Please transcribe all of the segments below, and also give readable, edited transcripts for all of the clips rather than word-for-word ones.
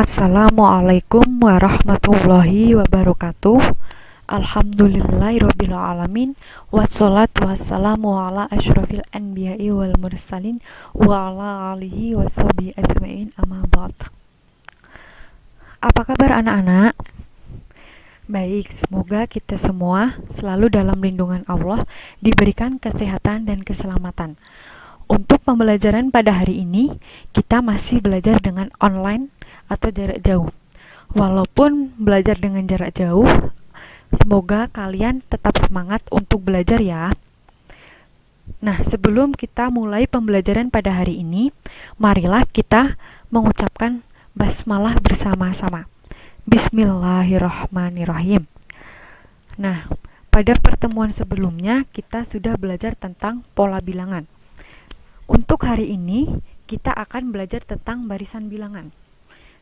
Assalamualaikum warahmatullahi wabarakatuh. Alhamdulillahirabbil alamin. Wassalatu wassalamu ala asyrofil anbiya'i wal mursalin wa ala alihi washabihi ajmain, amma ba'd. Apa kabar anak-anak? Baik, semoga kita semua selalu dalam lindungan Allah, diberikan kesehatan dan keselamatan. Untuk pembelajaran pada hari ini, kita masih belajar dengan online atau jarak jauh. Walaupun belajar dengan jarak jauh, semoga kalian tetap semangat untuk belajar ya. Nah, sebelum kita mulai pembelajaran pada hari ini, marilah kita mengucapkan basmalah bersama-sama. Bismillahirrahmanirrahim. Nah, pada pertemuan sebelumnya kita sudah belajar tentang pola bilangan. Untuk hari ini kita akan belajar tentang barisan bilangan.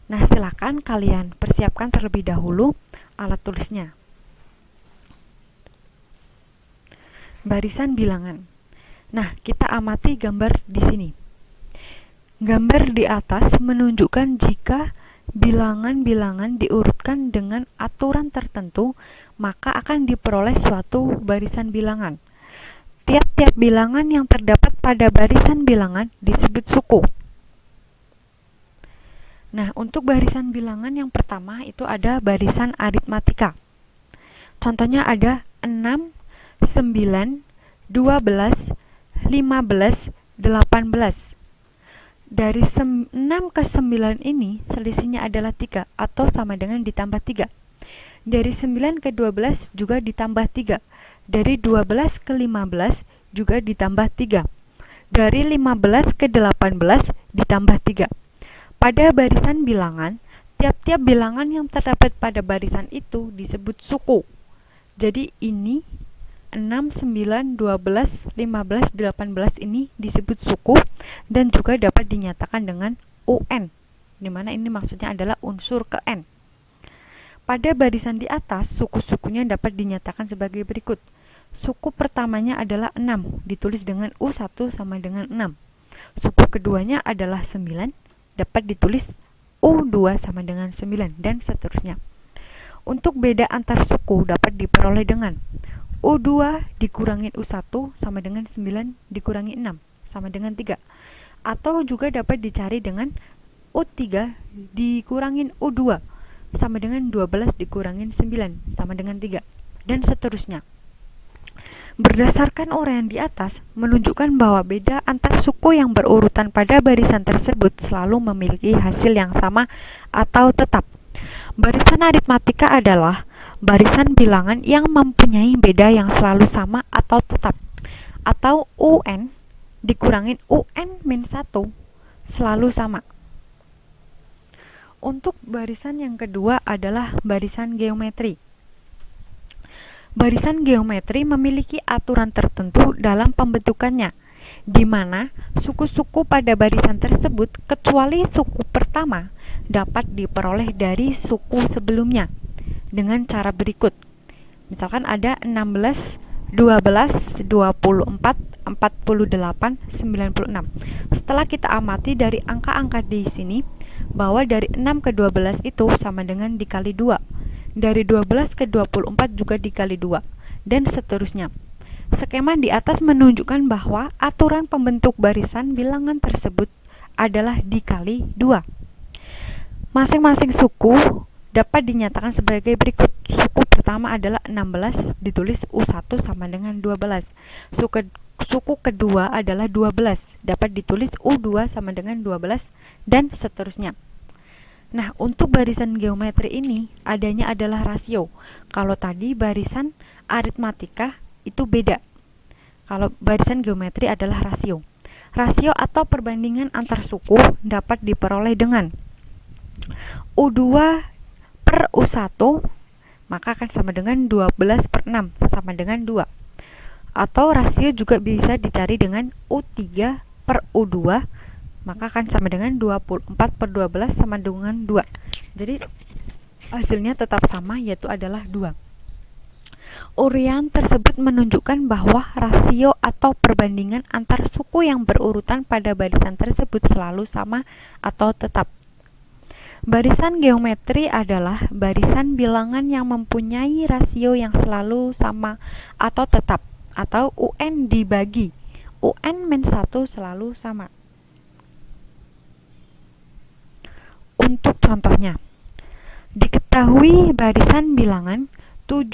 Nah, silakan kalian persiapkan terlebih dahulu alat tulisnya. Barisan bilangan. Nah, kita amati gambar di sini. Gambar di atas menunjukkan jika bilangan-bilangan diurutkan dengan aturan tertentu, maka akan diperoleh suatu barisan bilangan. Tiap-tiap bilangan yang terdapat pada barisan bilangan disebut suku. Nah, untuk barisan bilangan yang pertama itu ada barisan aritmatika. Contohnya ada 6, 9, 12, 15, 18. Dari 6 ke 9 ini selisihnya adalah 3 atau sama dengan ditambah 3. Dari 9 ke 12 juga ditambah 3. Dari 12 ke 15 juga ditambah 3. Dari 15 ke 18 ditambah 3. Pada barisan bilangan, tiap-tiap bilangan yang terdapat pada barisan itu disebut suku. Jadi ini 6, 9, 12, 15, 18 ini disebut suku dan juga dapat dinyatakan dengan UN, di mana ini maksudnya adalah unsur ke N. Pada barisan di atas, suku-sukunya dapat dinyatakan sebagai berikut. Suku pertamanya adalah 6, ditulis dengan U1 sama dengan 6. Suku keduanya adalah 9, dapat ditulis U2 sama dengan 9, dan seterusnya. Untuk beda antar suku dapat diperoleh dengan U2 dikurangin U1 sama dengan 9 dikurangi 6 sama dengan 3. Atau juga dapat dicari dengan U3 dikurangin U2 sama dengan 12 dikurangin 9 sama dengan 3, dan seterusnya. Berdasarkan uraian di atas menunjukkan bahwa beda antar suku yang berurutan pada barisan tersebut selalu memiliki hasil yang sama atau tetap. Barisan aritmatika adalah barisan bilangan yang mempunyai beda yang selalu sama atau tetap, atau UN dikurangin UN-1 selalu sama. Untuk barisan yang kedua adalah barisan geometri. Barisan geometri memiliki aturan tertentu dalam pembentukannya, di mana suku-suku pada barisan tersebut kecuali suku pertama dapat diperoleh dari suku sebelumnya dengan cara berikut. Misalkan ada 16, 12, 24, 48, 96. Setelah kita amati dari angka-angka di sini, bahwa dari 6 ke 12 itu sama dengan dikali 2. Dari 12 ke 24 juga dikali 2, dan seterusnya. Skema di atas menunjukkan bahwa aturan pembentuk barisan bilangan tersebut adalah dikali 2. Masing-masing suku dapat dinyatakan sebagai berikut. Suku pertama adalah 16, ditulis U1 sama dengan 12. Suku kedua adalah 12, dapat ditulis U2 sama dengan 12, dan seterusnya. Nah, untuk barisan geometri ini adanya adalah rasio. Kalau tadi barisan aritmatika itu beda. Kalau barisan geometri adalah rasio. Rasio atau perbandingan antar suku dapat diperoleh dengan U2 per U1, maka akan sama dengan 12 per 6 sama dengan 2. Atau rasio juga bisa dicari dengan U3 per U2, maka akan sama dengan 24 per 12 sama dengan 2. Jadi hasilnya tetap sama, yaitu adalah 2. Uraian tersebut menunjukkan bahwa rasio atau perbandingan antar suku yang berurutan pada barisan tersebut selalu sama atau tetap. Barisan geometri adalah barisan bilangan yang mempunyai rasio yang selalu sama atau tetap, atau UN dibagi UN-1 selalu sama. Untuk contohnya, diketahui barisan bilangan 7,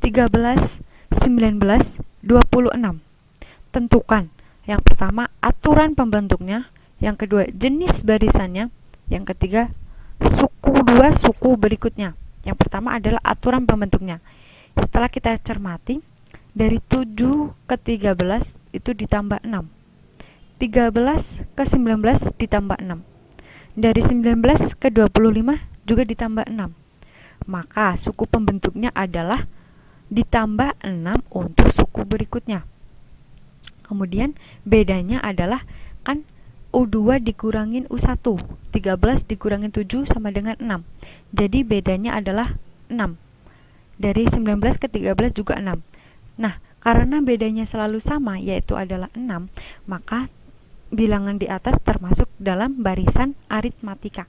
13, 19, 26. Tentukan yang pertama aturan pembentuknya, yang kedua jenis barisannya, yang ketiga dua suku berikutnya. Yang pertama adalah aturan pembentuknya. Setelah kita cermati, dari 7 ke 13 itu ditambah 6. 13 ke 19 ditambah 6. Dari 19 ke 25 juga ditambah 6. Maka suku pembentuknya adalah ditambah 6 untuk suku berikutnya. Kemudian bedanya adalah kan U2 dikurangin U1, 13 dikurangin 7 sama dengan 6. Jadi bedanya adalah 6. Dari 19 ke 13 juga 6. Nah, karena bedanya selalu sama, yaitu adalah 6, maka bilangan di atas termasuk dalam barisan aritmatika.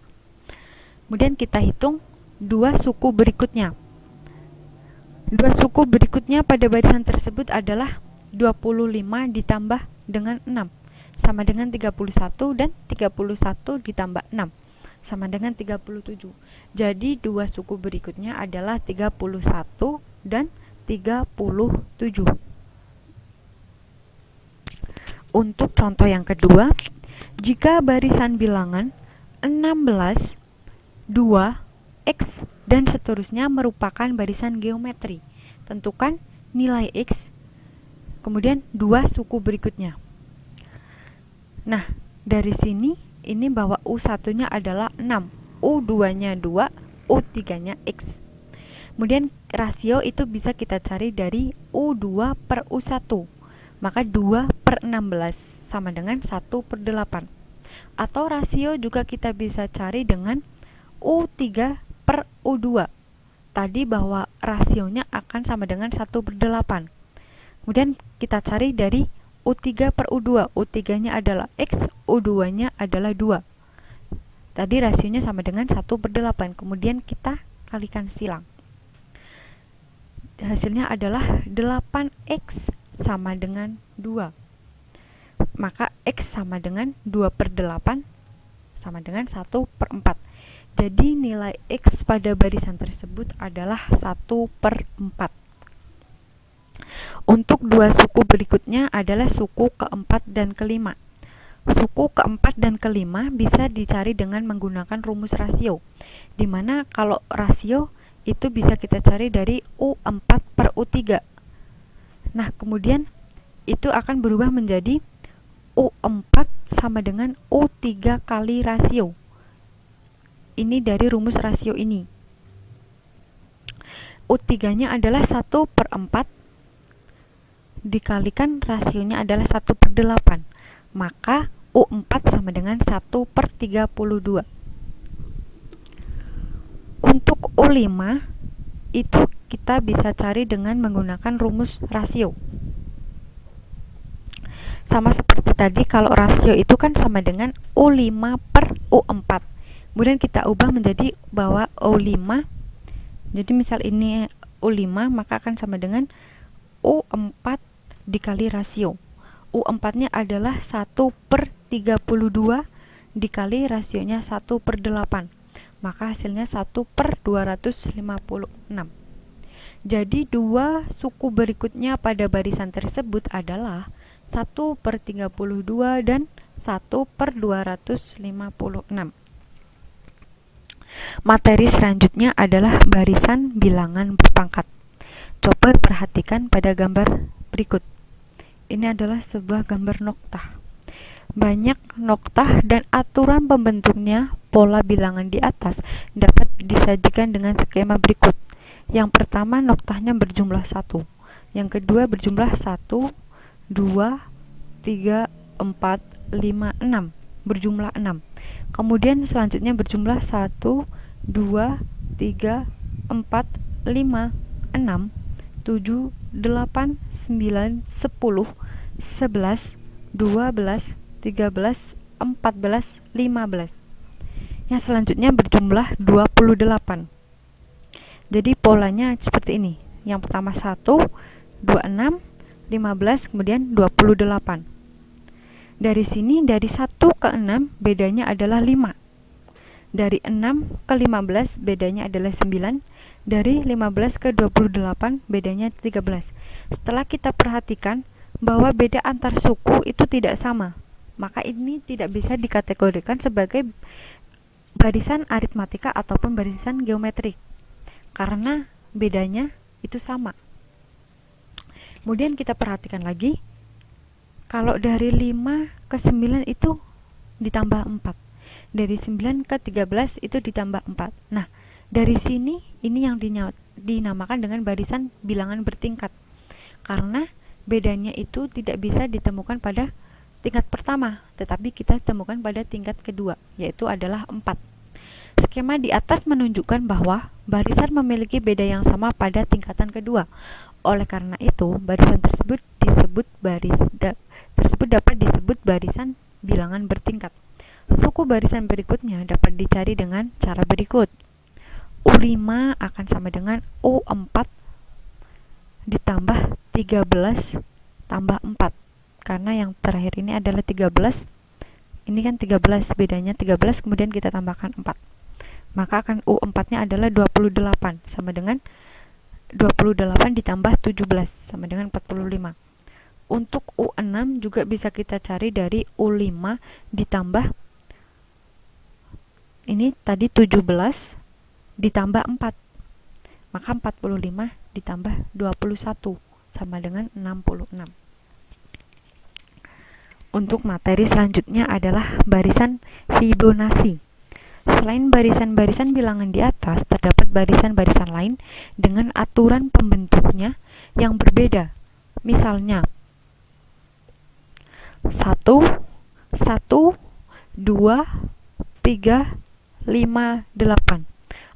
Kemudian kita hitung dua suku berikutnya. Dua suku berikutnya pada barisan tersebut adalah 25 ditambah dengan 6 sama dengan 31, dan 31 ditambah 6 sama dengan 37. Jadi dua suku berikutnya adalah 31 dan 37. Untuk contoh yang kedua, jika barisan bilangan 16, 2, X, dan seterusnya merupakan barisan geometri, tentukan nilai X, kemudian dua suku berikutnya. Nah, dari sini ini bahwa U1-nya adalah 6, U2-nya 2, U3-nya X. Kemudian rasio itu bisa kita cari dari U2 per U1. Maka 2 per 16 sama dengan 1 per 8. Atau rasio juga kita bisa cari dengan U3 per U2. Tadi bahwa rasionya akan sama dengan 1 per 8. Kemudian kita cari dari U3 per U2. U3-nya adalah X, U2-nya adalah 2. Tadi rasionya sama dengan 1 per 8. Kemudian kita kalikan silang. Hasilnya adalah 8X sama dengan 2. Maka X sama dengan 2 per 8 sama dengan 1 per 4. Jadi nilai X pada barisan tersebut adalah 1 per 4. Untuk dua suku berikutnya adalah suku keempat dan kelima. Suku keempat dan kelima bisa dicari dengan menggunakan rumus rasio, dimana kalau rasio itu bisa kita cari dari U4 per U3. Nah, kemudian itu akan berubah menjadi U4 sama dengan U3 kali rasio. Ini dari rumus rasio ini. U3-nya adalah 1 per 4 dikalikan rasionya adalah 1 per 8. Maka U4 sama dengan 1 per 32. Untuk U5 itu kita bisa cari dengan menggunakan rumus rasio. Sama seperti tadi, kalau rasio itu kan sama dengan U5 per U4. Kemudian kita ubah menjadi bahwa U5, jadi misal ini U5, maka akan sama dengan U4 dikali rasio. U4-nya adalah 1 per 32 dikali rasionya 1 per 8. Maka hasilnya 1 per 256. Jadi dua suku berikutnya pada barisan tersebut adalah 1 per 32 dan 1 per 256. Materi selanjutnya adalah barisan bilangan berpangkat. Coba perhatikan pada gambar berikut. Ini adalah sebuah gambar noktah. Banyak noktah dan aturan pembentuknya pola bilangan di atas dapat disajikan dengan skema berikut. Yang pertama, noktahnya berjumlah 1. Yang kedua berjumlah 1, 2, 3, 4, 5, 6. Berjumlah 6. Kemudian selanjutnya berjumlah 1, 2, 3, 4, 5, 6, 7, 8, 9, 10, 11, 12, 13, 14, 15. yang selanjutnya berjumlah 28. Jadi polanya seperti ini. Yang pertama 1, 26, 15, kemudian 28. Dari sini dari 1 ke 6 bedanya adalah 5. Dari 6 ke 15 bedanya adalah 9. Dari 15 ke 28 bedanya 13. Setelah kita perhatikan bahwa beda antar suku itu tidak sama, maka ini tidak bisa dikategorikan sebagai barisan aritmatika ataupun barisan geometrik karena bedanya itu sama. Kemudian kita perhatikan lagi, kalau dari 5 ke 9 itu ditambah 4. Dari 9 ke 13 itu ditambah 4. Nah, dari sini ini yang dinamakan dengan barisan bilangan bertingkat. Karena bedanya itu tidak bisa ditemukan pada tingkat pertama, tetapi kita temukan pada tingkat kedua, yaitu adalah 4. Skema di atas menunjukkan bahwa barisan memiliki beda yang sama pada tingkatan kedua. Oleh karena itu, barisan tersebut dapat disebut barisan bilangan bertingkat. Suku barisan berikutnya dapat dicari dengan cara berikut. U5 akan sama dengan U4 ditambah 13 tambah 4. Karena yang terakhir ini adalah 13. Ini kan 13, bedanya 13, kemudian kita tambahkan 4. Maka akan U4-nya adalah 28, sama dengan 28 ditambah 17, sama dengan 45. Untuk U6 juga bisa kita cari dari U5 ditambah, ini tadi 17 ditambah 4. Maka 45 ditambah 21, sama dengan 66. Untuk materi selanjutnya adalah barisan Fibonacci. Selain barisan-barisan bilangan di atas, terdapat barisan-barisan lain dengan aturan pembentuknya yang berbeda. Misalnya 1, 1, 2, 3, 5, 8.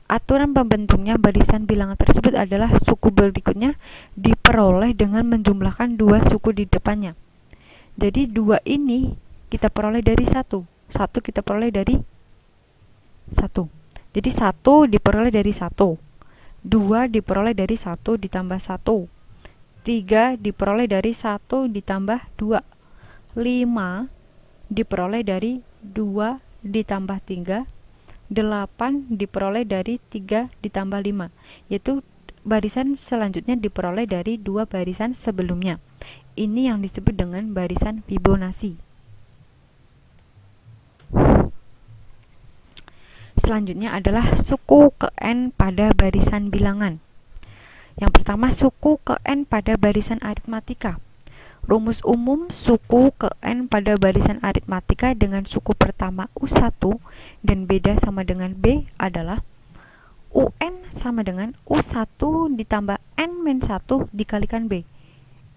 Aturan pembentuknya barisan bilangan tersebut adalah suku berikutnya diperoleh dengan menjumlahkan 2 suku di depannya. Jadi 2 ini kita peroleh dari 1 kita peroleh dari 1. Jadi 1 diperoleh dari 1, 2 diperoleh dari 1 ditambah 1, 3 diperoleh dari 1 ditambah 2, 5 diperoleh dari 2 ditambah 3, 8 diperoleh dari 3 ditambah 5, yaitu barisan selanjutnya diperoleh dari 2 barisan sebelumnya. Ini yang disebut dengan barisan Fibonacci. Selanjutnya adalah suku ke n pada barisan bilangan. Yang pertama, suku ke n pada barisan aritmatika. Rumus umum suku ke n pada barisan aritmatika dengan suku pertama U1 dan beda sama dengan B adalah UN sama dengan U1 ditambah N-1 dikalikan B.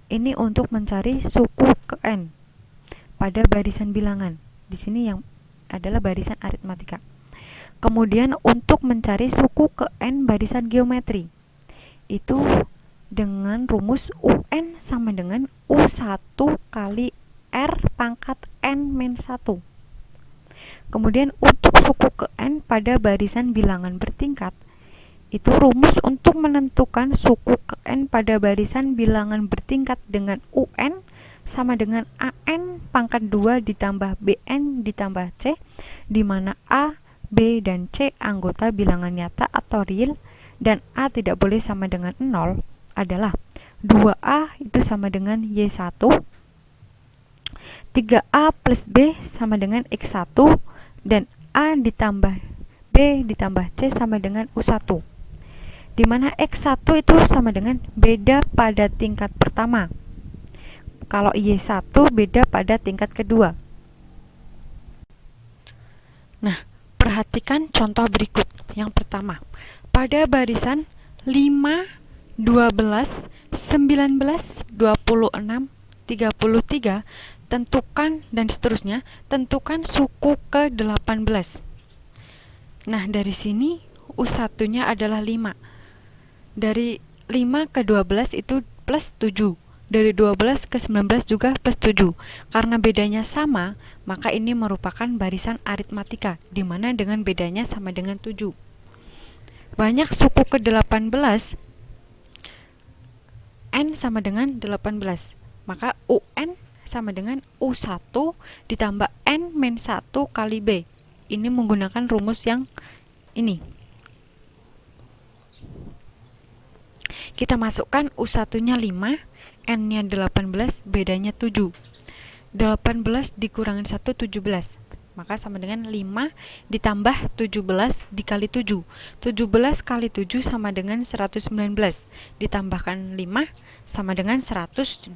Ini untuk mencari suku ke n pada barisan bilangan. Di sini yang adalah barisan aritmatika. Kemudian untuk mencari suku ke n barisan geometri, itu dengan rumus UN sama dengan U1 kali R pangkat N-1. Kemudian untuk suku ke n pada barisan bilangan bertingkat, itu rumus untuk menentukan suku ke n pada barisan bilangan bertingkat dengan UN sama dengan AN pangkat 2 ditambah BN ditambah C, di mana A, B, dan C anggota bilangan nyata atau real, dan A tidak boleh sama dengan 0 adalah 2A itu sama dengan Y1, 3A plus B sama dengan X1, dan A ditambah B ditambah C sama dengan U1, di mana X1 itu sama dengan beda pada tingkat pertama, kalau Y1 beda pada tingkat kedua. Nah, perhatikan contoh berikut. Yang pertama, pada barisan 5, 12, 19, 26, 33, tentukan dan seterusnya, tentukan suku ke-18. Nah, dari sini U1-nya adalah 5. Dari 5 ke 12 itu plus 7. Dari 12 ke 19 juga plus 7. Karena bedanya sama, maka ini merupakan barisan aritmatika, di mana dengan bedanya sama dengan 7. Banyak suku ke-18, N sama dengan 18. Maka UN sama dengan U1 ditambah N-1 kali B. Ini menggunakan rumus yang ini. Kita masukkan U1-nya 5, N-nya 18, bedanya 7. 18 dikurangin 1, 17. Maka sama dengan 5 ditambah 17 dikali 7. 17 kali 7 sama dengan 119. Ditambahkan 5 sama dengan 124.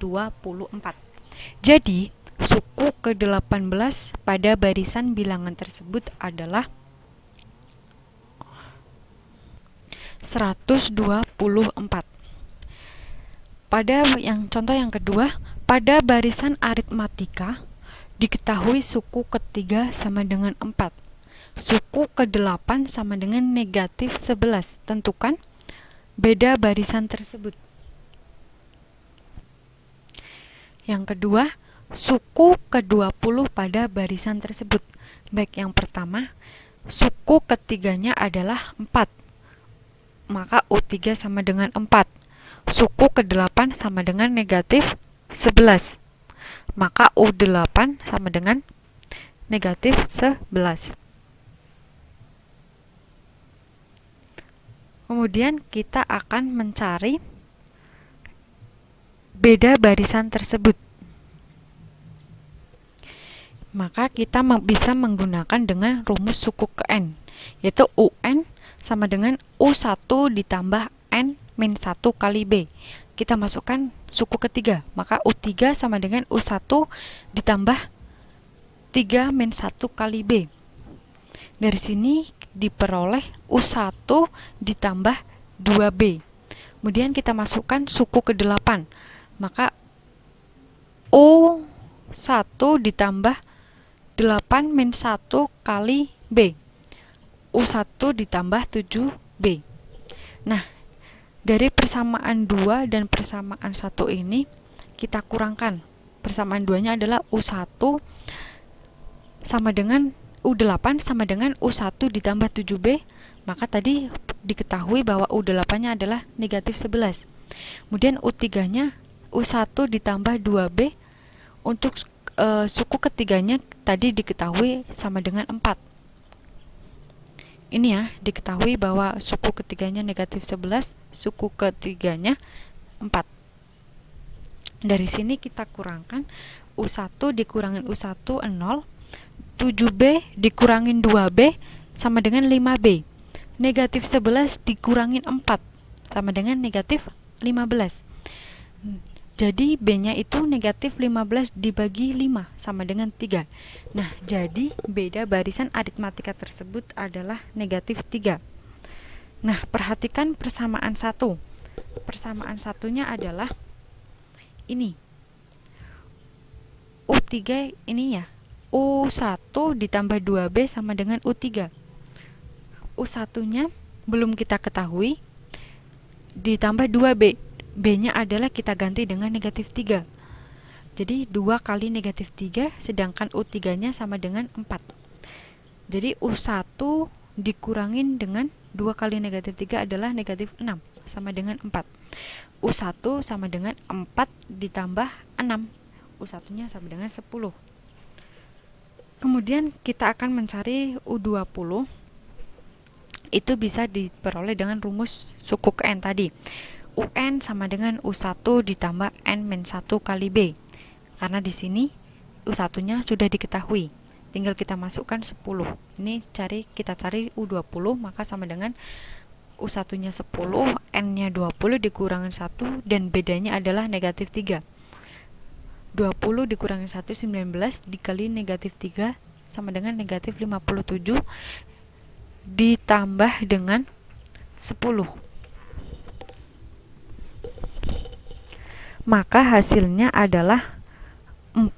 Jadi, suku ke-18 pada barisan bilangan tersebut adalah 124. Pada contoh yang kedua, pada barisan aritmatika diketahui suku ketiga sama dengan 4. Suku ke-8 sama dengan negatif 11. Tentukan beda barisan tersebut. Yang kedua, suku ke-20 pada barisan tersebut. Baik, yang pertama, suku ketiganya adalah 4. Maka U3 sama dengan 4. Suku ke-8 sama dengan negatif 11. Maka U8 sama dengan negatif 11. Kemudian kita akan mencari beda barisan tersebut. Maka kita bisa menggunakan dengan rumus suku ke N, yaitu UN sama dengan U1 ditambah N-1 kali B. Kita masukkan suku ketiga, maka U3 sama dengan U1 ditambah 3-1 kali B. Dari sini diperoleh U1 ditambah 2B. Kemudian kita masukkan suku ke-8, maka U1 ditambah 8-1 kali B. U1 ditambah 7B. Nah, dari persamaan 2 dan persamaan 1 ini kita kurangkan. Persamaan 2-nya adalah U1 sama dengan U8 sama dengan U1 ditambah 7B. Maka tadi diketahui bahwa U8-nya adalah negatif 11. Kemudian U3-nya U1 ditambah 2B. Untuk suku ketiganya tadi diketahui sama dengan 4. Ini ya, diketahui bahwa suku ketiganya negatif 11, suku ketiganya 4. Dari sini kita kurangkan U1 dikurangin U1 0, 7B dikurangin 2B sama dengan 5B. Negatif 11 dikurangin 4 sama dengan negatif 15. Jadi B-nya itu negatif 15 dibagi 5 sama dengan 3. Nah, jadi beda barisan aritmatika tersebut adalah negatif 3. Nah, perhatikan persamaan 1. Persamaan satunya adalah ini. U3 ini ya. U1 ditambah 2B sama dengan U3. U1-nya belum kita ketahui, ditambah 2B. B-nya adalah kita ganti dengan negatif 3. Jadi 2 kali negatif 3, sedangkan U3-nya sama dengan 4. Jadi U1 dikurangin dengan 2 kali negatif 3 adalah negatif 6, sama dengan 4. U1 sama dengan 4 ditambah 6. U1-nya sama dengan 10. Kemudian kita akan mencari U20. Itu bisa diperoleh dengan rumus suku ke N tadi. UN sama dengan U1 ditambah N-1 kali B. Karena di sini U1-nya sudah diketahui. Tinggal kita masukkan 10. Ini kita cari U20, maka sama dengan U1-nya 10, N-nya 20 dikurangin 1, dan bedanya adalah negatif 3. 20 dikurangin 1, 19, dikali negatif 3 sama dengan negatif 57, ditambah dengan 10. Maka hasilnya adalah 4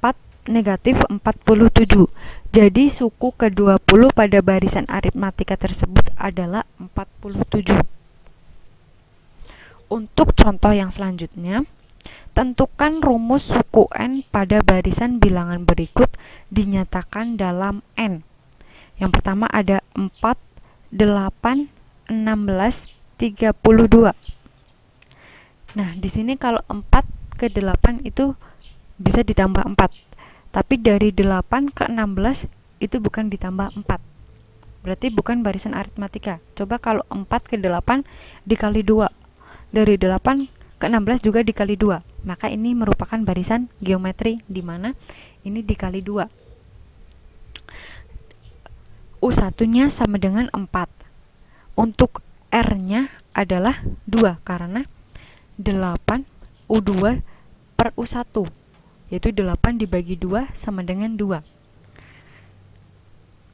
negatif 47. Jadi suku ke-20 pada barisan aritmatika tersebut adalah 47. Untuk contoh yang selanjutnya, Tentukan rumus suku n pada barisan bilangan berikut dinyatakan dalam n. Yang pertama ada 4, 8, 16, 32. Nah, di sini kalau 4 ke 8 itu bisa ditambah 4. Tapi dari 8 ke 16 itu bukan ditambah 4. Berarti bukan barisan aritmatika. Coba kalau 4 ke 8 dikali 2. Dari 8 ke 16 juga dikali 2. Maka ini merupakan barisan geometri di mana ini dikali 2. U1-nya sama dengan 4. Untuk R-nya adalah 2 karena 8 U2 per U1, yaitu 8 dibagi 2 sama dengan 2.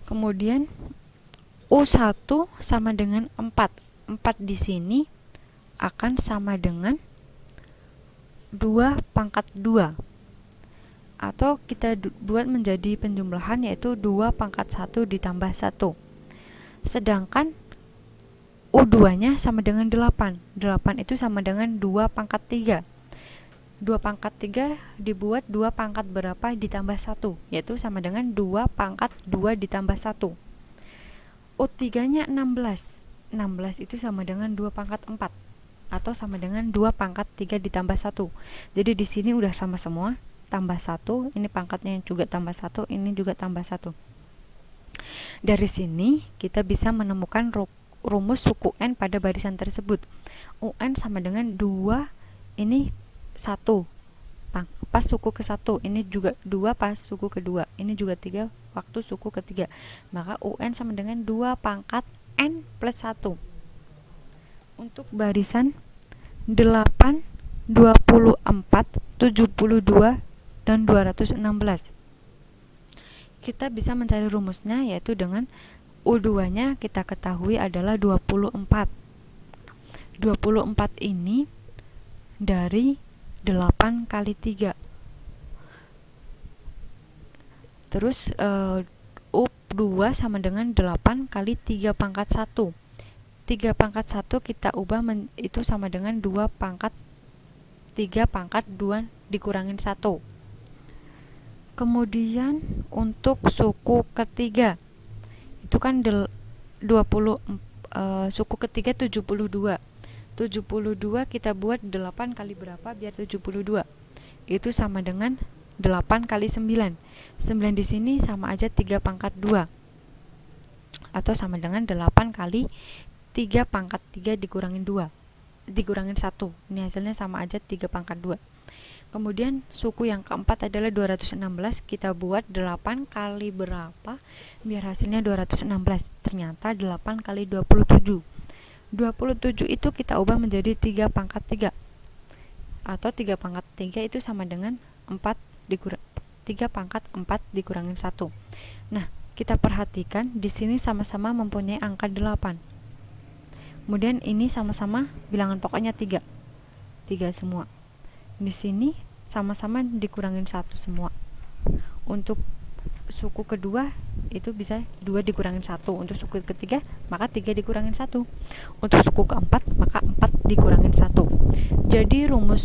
Kemudian U1 sama dengan 4. 4 di sini akan sama dengan 2 pangkat 2, atau kita buat menjadi penjumlahan, yaitu 2 pangkat 1 ditambah 1. Sedangkan U2 nya sama dengan 8. 8 itu sama dengan 2 pangkat 3. 2 pangkat 3 dibuat 2 pangkat berapa ditambah 1, yaitu sama dengan 2 pangkat 2 ditambah 1. U3 nya 16. 16 itu sama dengan 2 pangkat 4, atau sama dengan 2 pangkat 3 ditambah 1. Jadi di sini udah sama semua, tambah 1, ini pangkatnya juga tambah 1, ini juga tambah 1. Dari sini kita bisa menemukan rumus suku n pada barisan tersebut. UN sama dengan 2, ini 1 pas suku ke 1, ini juga 2 pas suku kedua, ini juga 3 waktu suku ketiga. Maka UN sama dengan 2 pangkat n plus 1. Untuk barisan 8, 24, 72, dan 216, kita bisa mencari rumusnya, yaitu dengan U2 nya kita ketahui adalah 24. 24 ini dari 8 kali 3. Terus U2 sama dengan 8 kali 3 pangkat 1. 3 pangkat 1 kita ubah itu sama dengan 2 pangkat 3 pangkat 2 dikurangin 1. Kemudian untuk suku ketiga itu kan 20 suku ketiga 72. 72 kita buat 8 kali berapa biar 72. Itu sama dengan 8 kali 9. 9 di sini sama aja 3 pangkat 2. Atau sama dengan 8 kali 3 pangkat 3 dikurangin 2 dikurangin 1. Ini hasilnya sama aja 3 pangkat 2. Kemudian suku yang keempat adalah 216. Kita buat 8 kali berapa biar hasilnya 216. Ternyata 8 kali 27. 27 itu kita ubah menjadi 3 pangkat 3. Atau 3 pangkat 3 itu sama dengan 3 pangkat 4 dikurangin 1. Nah, kita perhatikan di sini sama-sama mempunyai angka 8. Kemudian ini sama-sama bilangan pokoknya 3. 3 semua. Di sini sama-sama dikurangin 1 semua. Untuk suku kedua itu bisa 2 dikurangin 1. Untuk suku ketiga maka 3 dikurangin 1. Untuk suku keempat maka 4 dikurangin 1. Jadi rumus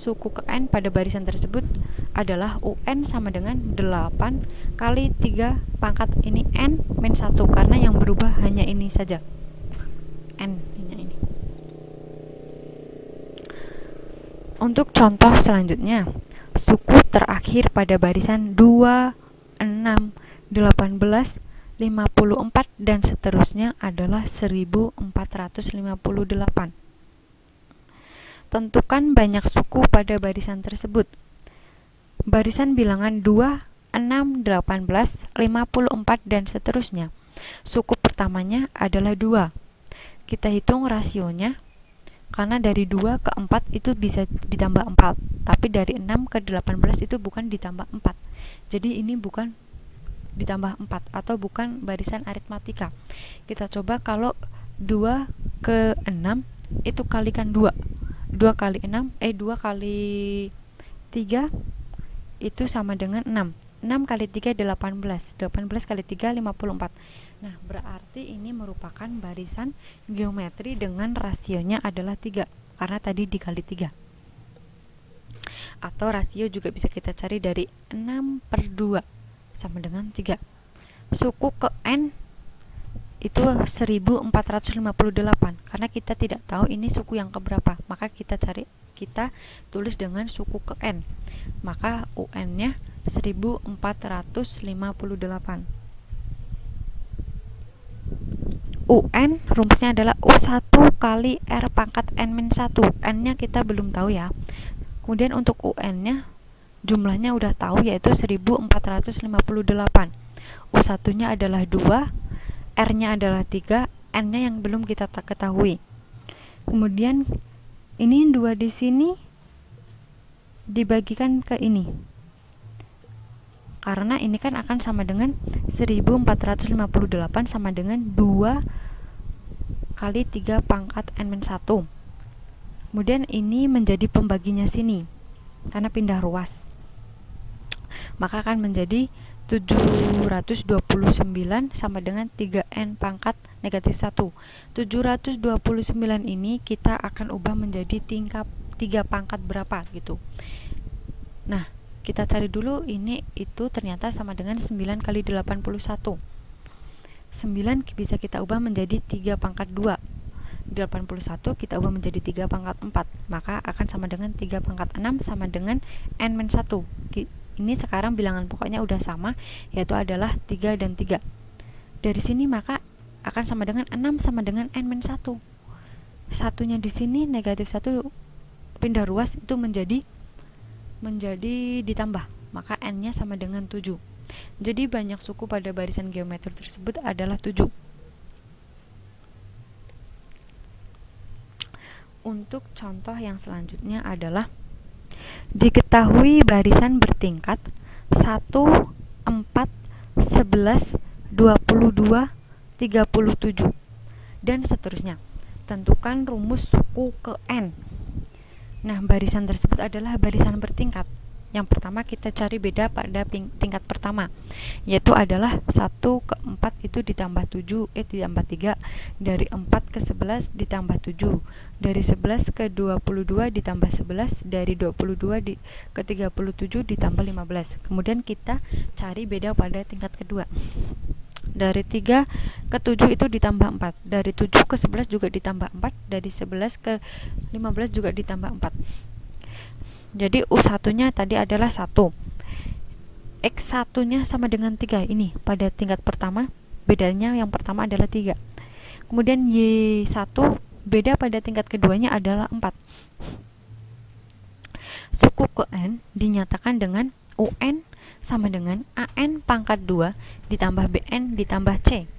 suku ke n pada barisan tersebut adalah UN sama dengan 8 kali 3 pangkat ini n min 1, karena yang berubah hanya ini saja, n ini. Untuk contoh selanjutnya, suku terakhir pada barisan 2, 6, 18, 54 dan seterusnya adalah 1458. Tentukan banyak suku pada barisan tersebut. Barisan bilangan 2, 6, 18, 54 dan seterusnya. Suku pertamanya adalah 2. Kita hitung rasionya, karena dari 2 ke 4 itu bisa ditambah 4, tapi dari 6 ke 18 itu bukan ditambah 4. Jadi ini bukan ditambah 4 atau bukan barisan aritmatika. Kita coba kalau 2 ke 6 itu kalikan 2. 2 kali 6 2 kali 3 itu sama dengan 6. 6 kali 3 18. 18 kali 3 54. Nah, berarti ini merupakan barisan geometri dengan rasionya adalah 3, karena tadi dikali 3. Atau rasio juga bisa kita cari dari 6/2 sama dengan 3. Suku ke N itu 1458, karena kita tidak tahu ini suku yang keberapa, maka kita tulis dengan suku ke N, maka UN nya 1458. UN rumusnya adalah U1 kali R pangkat N-1. N nya kita belum tahu ya. Kemudian untuk UN nya jumlahnya udah tahu, yaitu 1458. U1 nya adalah 2, R nya adalah 3, N nya yang belum kita ketahui. Kemudian ini 2 di sini dibagikan ke ini, karena ini kan akan sama dengan 1458 sama dengan 2 kali 3 pangkat N-1. Kemudian ini menjadi pembaginya sini, karena pindah ruas, maka akan menjadi 729 sama dengan 3N pangkat negatif 1. 729 ini kita akan ubah menjadi 3 pangkat berapa gitu. Nah, kita cari dulu ini itu ternyata sama dengan 9 kali 81. 9 bisa kita ubah menjadi 3 pangkat 2. 81 kita ubah menjadi 3 pangkat 4, maka akan sama dengan 3 pangkat 6 sama dengan N-1. Ini sekarang bilangan pokoknya udah sama, yaitu adalah 3 dan 3. Dari sini maka akan sama dengan 6 sama dengan N-1. Satunya di sini negatif 1 pindah ruas itu menjadi ditambah, maka N-nya sama dengan 7. Jadi banyak suku pada barisan geometri tersebut adalah 7. Untuk contoh yang selanjutnya adalah diketahui barisan bertingkat 1, 4, 11, 22, 37 dan seterusnya. Tentukan rumus suku ke N. Nah, barisan tersebut adalah barisan bertingkat. Yang pertama kita cari beda pada tingkat pertama, yaitu adalah 1 ke 4 itu ditambah 7, ditambah 3, dari 4 ke 11 ditambah 7, dari 11 ke 22 ditambah 11, dari 22 ke 37 ditambah 15. Kemudian kita cari beda pada tingkat kedua. Dari 3 ke 7 itu ditambah 4, dari 7 ke 11 juga ditambah 4, dari 11 ke 15 juga ditambah 4. Jadi U1 nya tadi adalah 1, X1 nya sama dengan 3. Ini pada tingkat pertama, bedanya yang pertama adalah 3. Kemudian Y1 beda pada tingkat keduanya adalah 4. Suku ke N dinyatakan dengan UN sama dengan AN pangkat 2 ditambah BN ditambah C,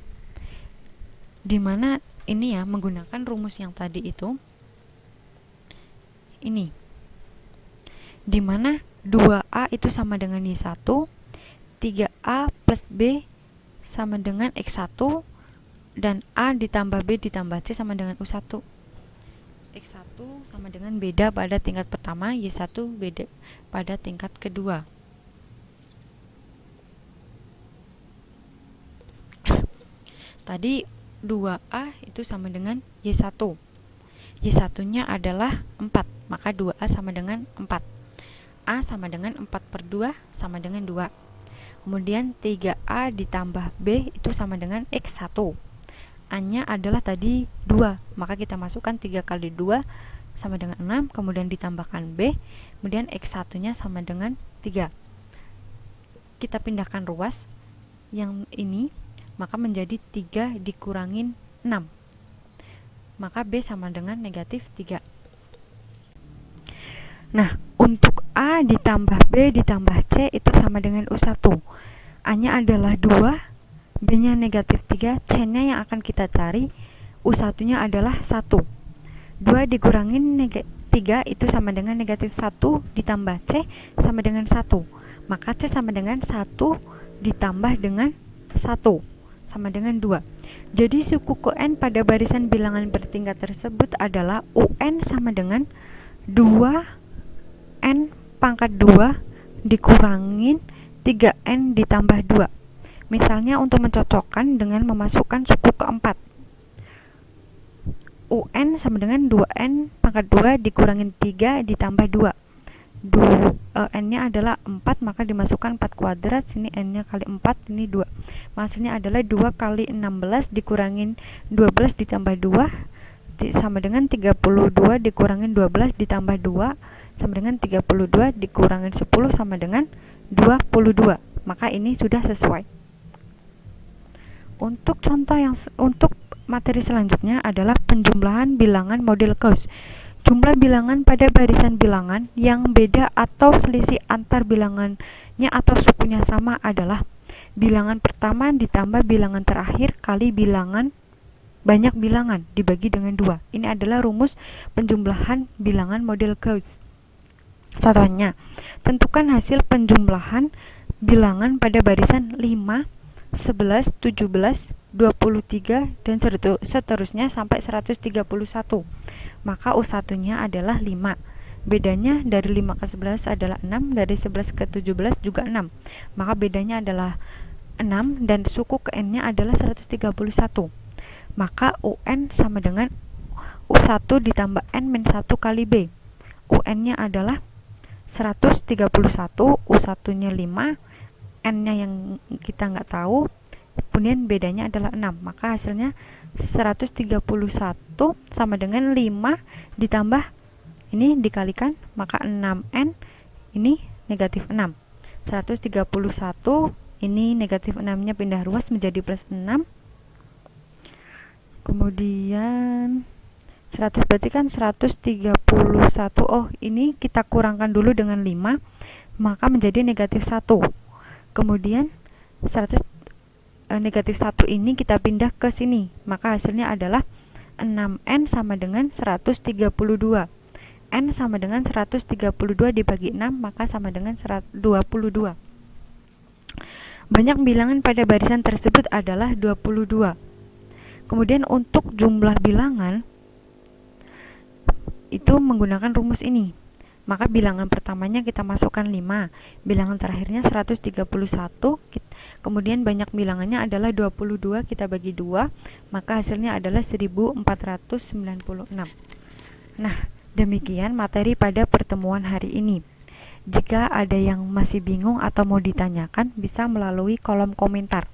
dimana ini ya menggunakan rumus yang tadi itu, ini dimana 2A itu sama dengan Y1, 3A plus B sama dengan X1, dan A ditambah B ditambah C sama dengan U1. X1 sama dengan beda pada tingkat pertama, Y1 beda pada tingkat kedua. Tadi 2A itu sama dengan Y1. Y1 nya adalah 4, maka 2A sama dengan 4. A sama dengan 4/2 sama dengan 2. Kemudian 3A ditambah B itu sama dengan X1. A nya adalah tadi 2, maka kita masukkan 3 kali 2 sama dengan 6, kemudian ditambahkan B, kemudian X1 nya sama dengan 3. Kita pindahkan ruas yang ini, maka menjadi 3 dikurangin 6, maka B sama dengan negatif 3. Nah, untuk A ditambah B ditambah C itu sama dengan U1. A nya adalah 2, B nya negatif 3, C nya yang akan kita cari, U1 nya adalah 1. 2 dikurangin 3 itu sama dengan negatif 1 ditambah C sama dengan 1, maka C sama dengan 1 ditambah dengan 1 sama dengan 2. Jadi suku ke N pada barisan bilangan bertingkat tersebut adalah UN sama dengan 2N pangkat 2 dikurangin 3N ditambah 2. Misalnya untuk mencocokkan dengan memasukkan suku keempat, UN sama dengan 2N pangkat 2 dikurangin 3 ditambah 2. n-nya adalah 4, maka dimasukkan 4 kuadrat, sini n-nya kali 4, ini 2. Hasilnya adalah 2 kali 16 dikurangin 12 ditambah 2 sama dengan 32, dikurangin 12 ditambah 2 sama dengan 32, dikurangin 10 sama dengan 22. Maka ini sudah sesuai. Untuk materi selanjutnya adalah penjumlahan bilangan model Gauss. Jumlah bilangan pada barisan bilangan yang beda atau selisih antar bilangannya atau sukunya sama adalah bilangan pertama ditambah bilangan terakhir kali banyak bilangan dibagi dengan 2. Ini adalah rumus penjumlahan bilangan model Gauss. Contohnya, tentukan hasil penjumlahan bilangan pada barisan 5, 11, 17, 23, dan seterusnya sampai 131. Maka U1-nya adalah 5. Bedanya dari 5 ke 11 adalah 6, dari 11 ke 17 juga 6. Maka bedanya adalah 6 dan suku ke N-nya adalah 131. Maka UN sama dengan U1 ditambah N-1 kali B. UN-nya adalah 131, U1-nya 5, N-nya yang kita nggak tahu, kemudian bedanya adalah 6. Maka hasilnya 131 sama dengan 5 ditambah ini dikalikan, maka 6N, ini negatif 6. 131, ini negatif 6-nya pindah ruas menjadi plus 6. Kemudian 100 berarti kan 131. Oh, ini kita kurangkan dulu dengan 5, maka menjadi negatif 1. Kemudian negatif 1 ini kita pindah ke sini, maka hasilnya adalah 6N sama dengan 132. N sama dengan 132 dibagi 6, maka sama dengan 22. Banyak bilangan pada barisan tersebut adalah 22. Kemudian untuk jumlah bilangan itu menggunakan rumus ini. Maka bilangan pertamanya kita masukkan 5, bilangan terakhirnya 131, kemudian banyak bilangannya adalah 22, kita bagi 2, maka hasilnya adalah 1496. Nah, demikian materi pada pertemuan hari ini. Jika ada yang masih bingung atau mau ditanyakan, bisa melalui kolom komentar.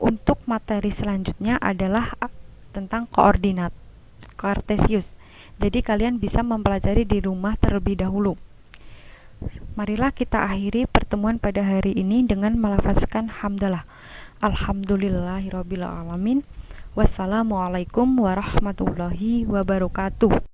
Untuk materi selanjutnya adalah tentang koordinat Kartesius. Jadi kalian bisa mempelajari di rumah terlebih dahulu. Marilah kita akhiri pertemuan pada hari ini dengan melafazkan hamdalah. Alhamdulillahirabbil alamin. Wassalamualaikum warahmatullahi wabarakatuh.